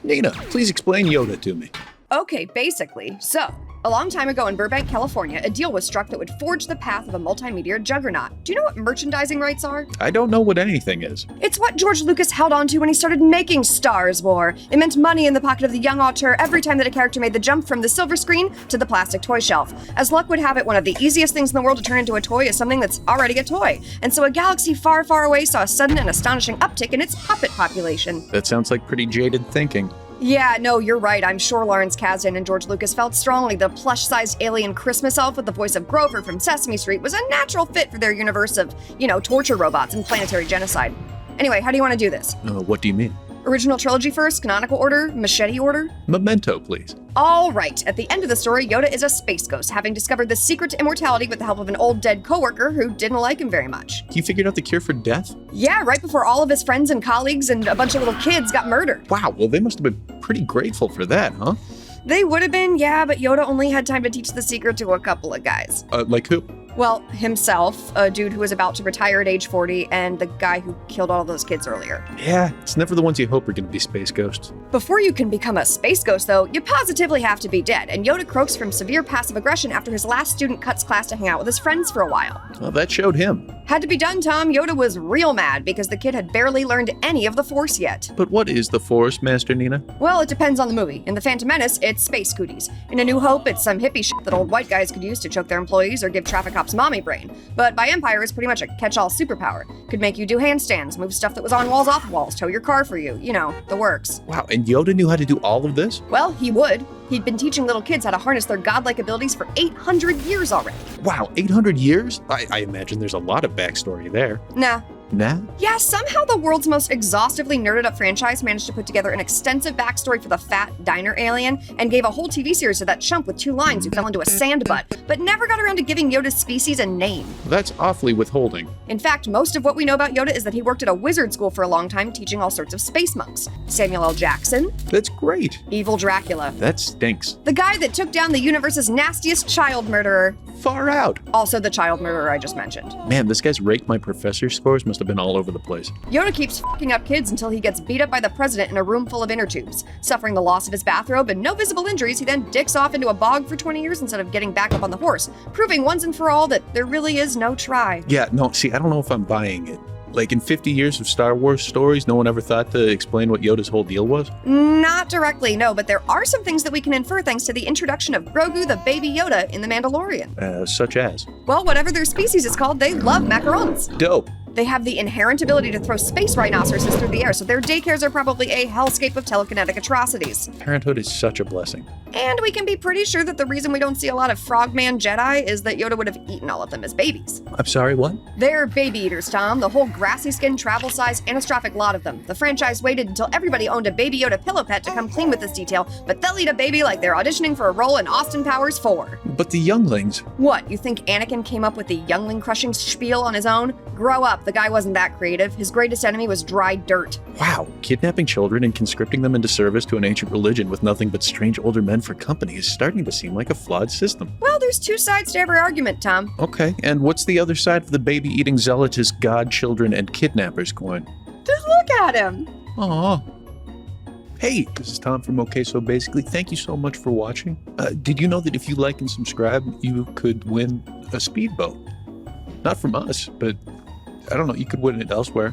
Nina, please explain Yoda to me. Okay, basically. So, a long time ago in Burbank, California, a deal was struck that would forge the path of a multimedia juggernaut. Do you know what merchandising rights are? I don't know what anything is. It's what George Lucas held on to when he started making Star Wars. It meant money in the pocket of the young auteur every time that a character made the jump from the silver screen to the plastic toy shelf. As luck would have it, one of the easiest things in the world to turn into a toy is something that's already a toy. And so a galaxy far, far away saw a sudden and astonishing uptick in its puppet population. That sounds like pretty jaded thinking. Yeah, no, you're right. I'm sure Lawrence Kasdan and George Lucas felt strongly the plush-sized alien Christmas elf with the voice of Grover from Sesame Street was a natural fit for their universe of, torture robots and planetary genocide. Anyway, how do you want to do this? What do you mean? Original trilogy first, canonical order, machete order? Memento, please. All right. At the end of the story, Yoda is a space ghost, having discovered the secret to immortality with the help of an old dead coworker who didn't like him very much. He figured out the cure for death? Yeah, right before all of his friends and colleagues and a bunch of little kids got murdered. Wow, well, they must have been pretty grateful for that, huh? They would have been, yeah, but Yoda only had time to teach the secret to a couple of guys. Like who? Well, himself, a dude who was about to retire at age 40, and the guy who killed all those kids earlier. Yeah, it's never the ones you hope are going to be space ghosts. Before you can become a space ghost, though, you positively have to be dead, and Yoda croaks from severe passive aggression after his last student cuts class to hang out with his friends for a while. Well, that showed him. Had to be done, Tom. Yoda was real mad because the kid had barely learned any of the Force yet. But what is the Force, Master Nina? Well, it depends on the movie. In The Phantom Menace, it's space cooties. In A New Hope, it's some hippie shit that old white guys could use to choke their employees or give traffic cops mommy brain. But by Empire, it's pretty much a catch-all superpower. Could make you do handstands, move stuff that was on walls off walls, tow your car for you. You know, the works. Wow, and Yoda knew how to do all of this? Well, he would. He'd been teaching little kids how to harness their godlike abilities for 800 years already. Wow, 800 years? I imagine there's a lot of backstory there. Nah. Nah? Yeah, somehow the world's most exhaustively nerded up franchise managed to put together an extensive backstory for the fat diner alien and gave a whole TV series to that chump with 2 lines who fell into a sand butt, but never got around to giving Yoda's species a name. That's awfully withholding. In fact, most of what we know about Yoda is that he worked at a wizard school for a long time teaching all sorts of space monks. Samuel L. Jackson. That's great. Evil Dracula. That stinks. The guy that took down the universe's nastiest child murderer. Far out. Also the child murderer I just mentioned. Man, this guy's Rake My Professor scores must have been all over the place. Yoda keeps fucking up kids until he gets beat up by the president in a room full of inner tubes. Suffering the loss of his bathrobe and no visible injuries, he then dicks off into a bog for 20 years instead of getting back up on the horse, proving once and for all that there really is no try. Yeah, no, see, I don't know if I'm buying it. Like, in 50 years of Star Wars stories, no one ever thought to explain what Yoda's whole deal was? Not directly, no, but there are some things that we can infer thanks to the introduction of Grogu the Baby Yoda in The Mandalorian. Such as? Well, whatever their species is called, they love macarons. Dope. They have the inherent ability to throw space rhinoceroses through the air, so their daycares are probably a hellscape of telekinetic atrocities. Parenthood is such a blessing. And we can be pretty sure that the reason we don't see a lot of frogman Jedi is that Yoda would have eaten all of them as babies. I'm sorry, what? They're baby eaters, Tom. The whole grassy skin, travel size, anastrophic lot of them. The franchise waited until everybody owned a Baby Yoda pillow pet to come clean with this detail, but they'll eat a baby like they're auditioning for a role in Austin Powers 4. But the younglings. What, you think Anakin came up with the youngling crushing spiel on his own? Grow up, the guy wasn't that creative. His greatest enemy was dry dirt. Wow, kidnapping children and conscripting them into service to an ancient religion with nothing but strange older men for company is starting to seem like a flawed system. Well, there's 2 sides to every argument, Tom. Okay, and what's the other side of the baby-eating zealotous godchildren and kidnappers coin? Just look at him. Aw. Hey, this is Tom from OK So Basically. Thank you so much for watching. Did you know that if you like and subscribe, you could win a speedboat? Not from us, but I don't know, you could win it elsewhere.